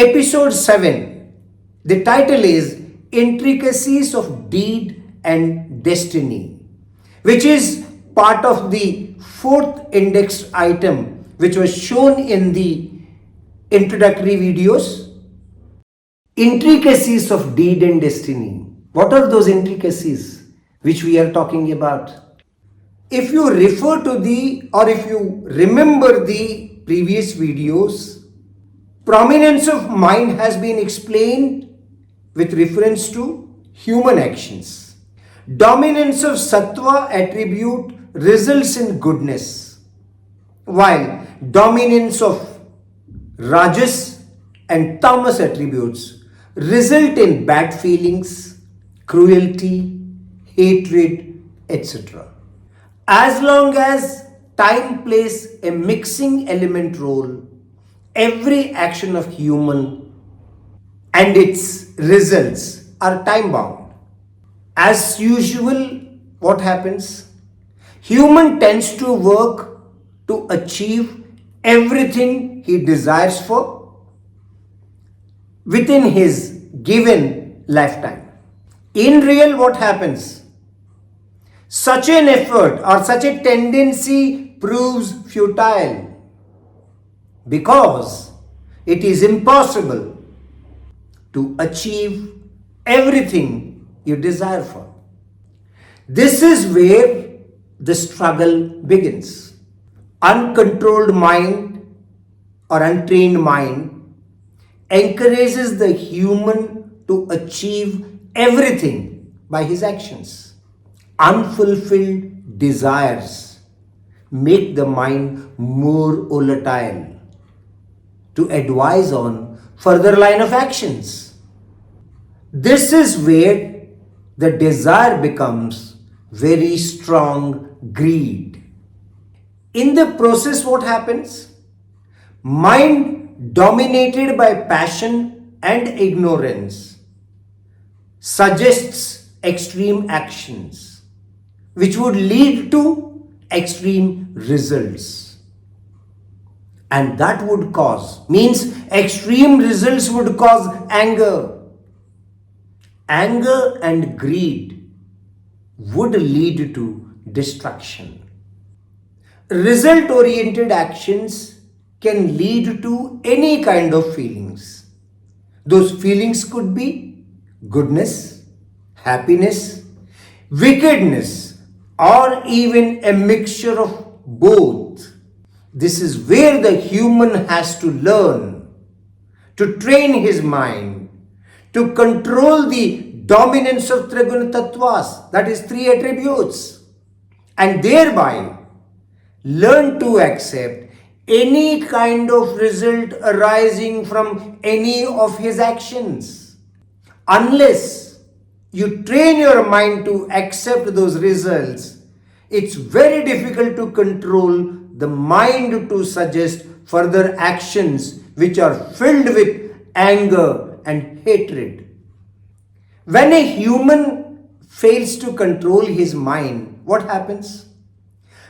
Episode 7. The title is Intricacies of Deed and Destiny, which is part of the fourth index item which was shown in the introductory videos. Intricacies of Deed and Destiny. What are those intricacies which we are talking about? If you refer to if you remember the previous videos, prominence of mind has been explained with reference to human actions. Dominance of sattva attribute results in goodness, while dominance of rajas and tamas attributes result in bad feelings, cruelty, hatred, etc. As long as time plays a mixing element role, every action of human and its results are time bound. As usual, what happens? Human tends to work to achieve everything he desires for within his given lifetime. In real, what happens? Such an effort or such a tendency proves futile because it is impossible to achieve everything you desire for. This is where the struggle begins. Uncontrolled mind or untrained mind encourages the human to achieve everything by his actions. Unfulfilled desires make the mind more volatile to advise on further line of actions. This is where the desire becomes very strong greed. In the process, what happens? Mind dominated by passion and ignorance suggests extreme actions which would lead to extreme results. And that would means extreme results would cause anger. Anger and greed would lead to destruction. Result-oriented actions can lead to any kind of feelings. Those feelings could be goodness, happiness, wickedness, or even a mixture of both. This is where the human has to learn to train his mind to control the dominance of Triguna Tattvas, that is three attributes, and thereby learn to accept any kind of result arising from any of his actions. Unless you train your mind to accept those results, it's very difficult to control the mind to suggest further actions which are filled with anger and hatred. When a human fails to control his mind, what happens?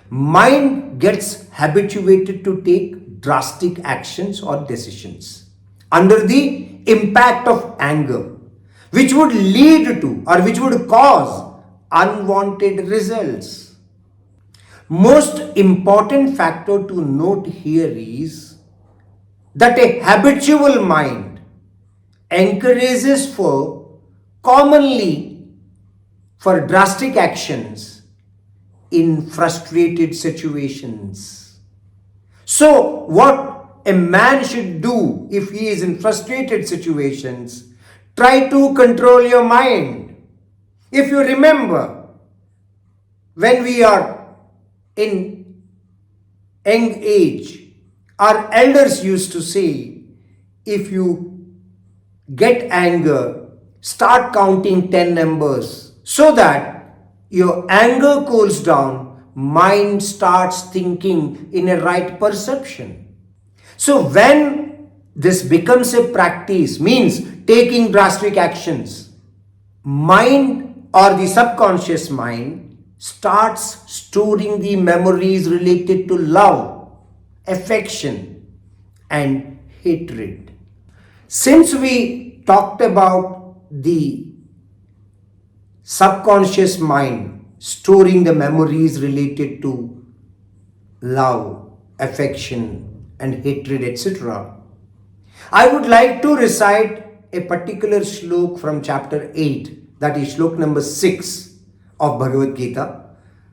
Mind gets habituated to take drastic actions or decisions under the impact of anger, which would lead to or which would cause unwanted results. Most important factor to note here is that a habitual mind encourages commonly for drastic actions in frustrated situations. So what a man should do if he is in frustrated situations, try to control your mind. If you remember, when we are in young age, our elders used to say, if you get anger, start counting 10 numbers so that your anger cools down, mind starts thinking in a right perception. So when this becomes a practice, means taking drastic actions, mind or the subconscious mind starts storing the memories related to love, affection, and hatred. Since we talked about the subconscious mind storing the memories related to love, affection, and hatred, etc., I would like to recite a particular shlok from chapter 8, that is shlok number 6 of Bhagavad Gita,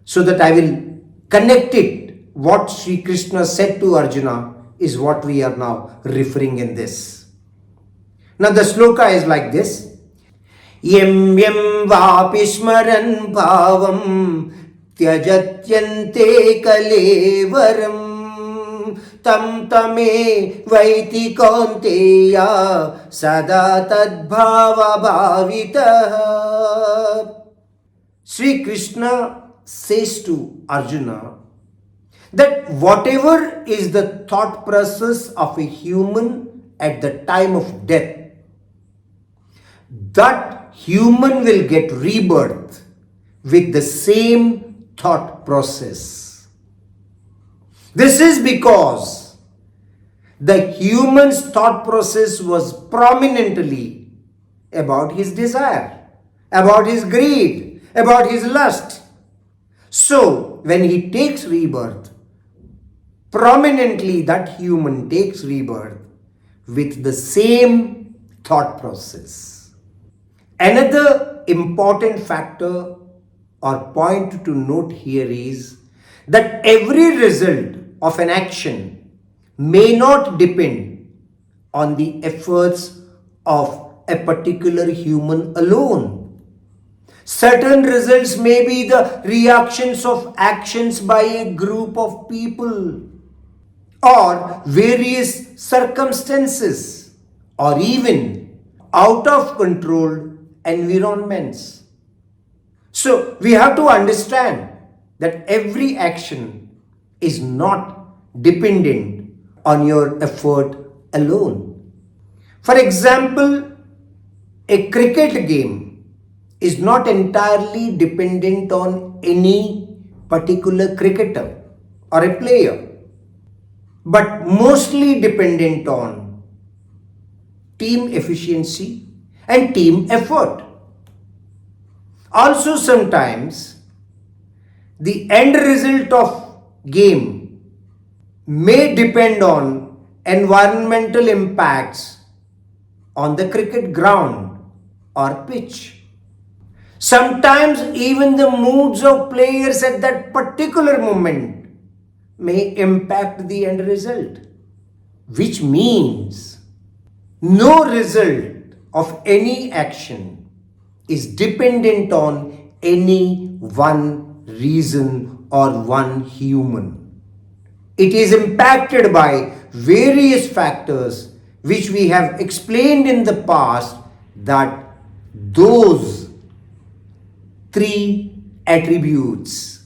so that I will connect it. What Sri Krishna said to Arjuna is what we are now referring in this. Now the shloka is like this. Yem yem vapi smaran bhavam tyajatyante kalevaram tam tame vaiti kaunteya sada tadbhava bhavitah. Sri Krishna says to Arjuna that whatever is the thought process of a human at the time of death, that human will get rebirth with the same thought process. This is because the human's thought process was prominently about his desire, about his greed, about his lust. So, when he takes rebirth, prominently that human takes rebirth with the same thought process. Another important factor or point to note here is that every result of an action may not depend on the efforts of a particular human alone. Certain results may be the reactions of actions by a group of people, or various circumstances, or even out of control environments. So we have to understand that every action is not dependent on your effort alone. For example, a cricket game is not entirely dependent on any particular cricketer or a player, but mostly dependent on team efficiency and team effort. Also, sometimes the end result of game may depend on environmental impacts on the cricket ground or pitch. Sometimes even the moods of players at that particular moment may impact the end result, which means no result of any action is dependent on any one reason or one human. It is impacted by various factors which we have explained in the past, that those three attributes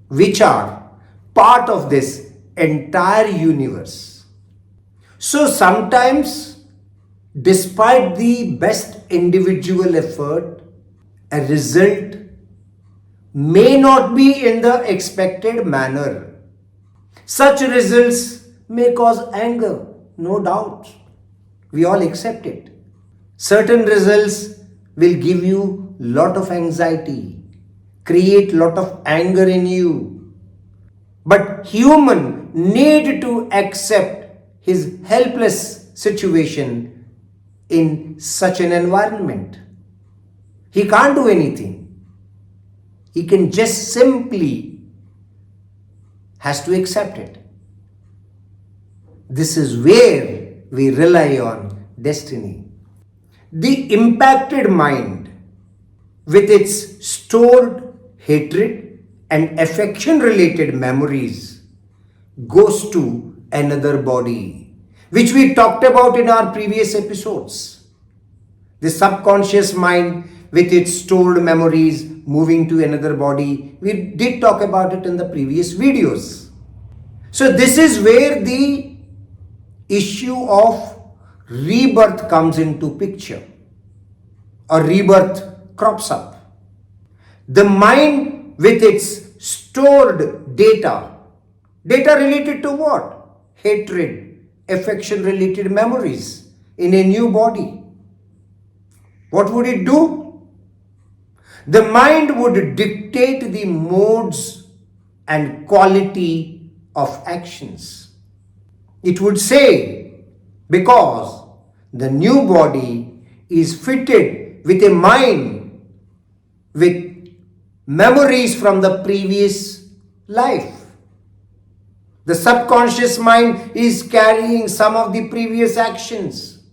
which are part of this entire universe. So sometimes, despite the best individual effort, a result may not be in the expected manner. Such results may cause anger, no doubt. We all accept it. Certain results will give you lot of anxiety, create lot of anger in you. But human need to accept his helpless situation in such an environment. He can't do anything. He can just simply has to accept it. This is where we rely on destiny. The impacted mind, with its stored hatred and affection related memories, goes to another body, which we talked about in our previous episodes. The subconscious mind with its stored memories moving to another body, we did talk about it in the previous videos. So this is where the issue of rebirth comes into picture, or rebirth crops up. The mind with its stored data related to what? Hatred, affection related memories, in a new body, what would it do? The mind would dictate the modes and quality of actions. It would say, because the new body is fitted with a mind with memories from the previous life. The subconscious mind is carrying some of the previous actions,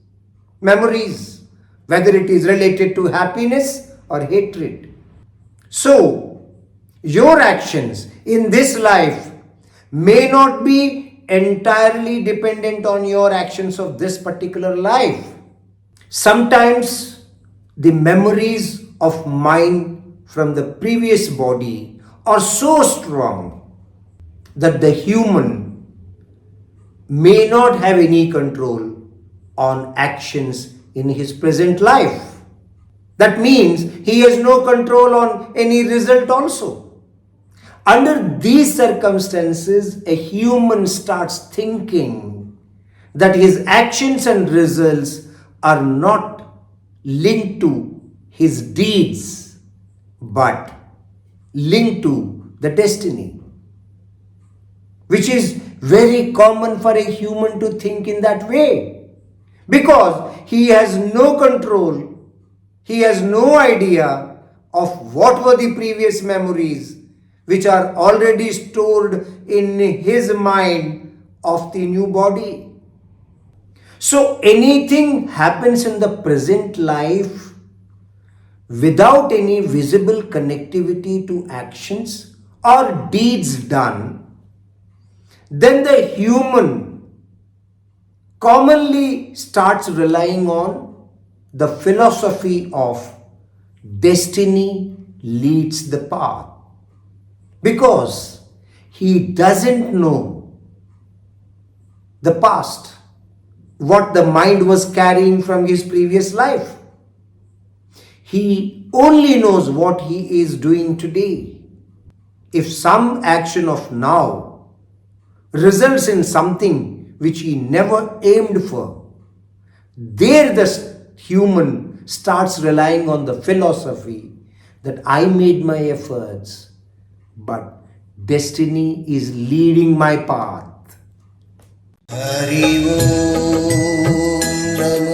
memories, whether it is related to happiness or hatred. So, your actions in this life may not be entirely dependent on your actions of this particular life. Sometimes the memories of mind from the previous body are so strong that the human may not have any control on actions in his present life. That means he has no control on any result also. Under these circumstances, a human starts thinking that his actions and results are not linked to his deeds, but linked to the destiny, which is very common for a human to think in that way, because he has no control, he has no idea of what were the previous memories which are already stored in his mind of the new body. So anything happens in the present life without any visible connectivity to actions or deeds done, then the human commonly starts relying on the philosophy of destiny leads the path, because he doesn't know the past, what the mind was carrying from his previous life. He only knows what he is doing today. If some action of now results in something which he never aimed for, there the human starts relying on the philosophy that I made my efforts, but destiny is leading my path. Hari Om Namo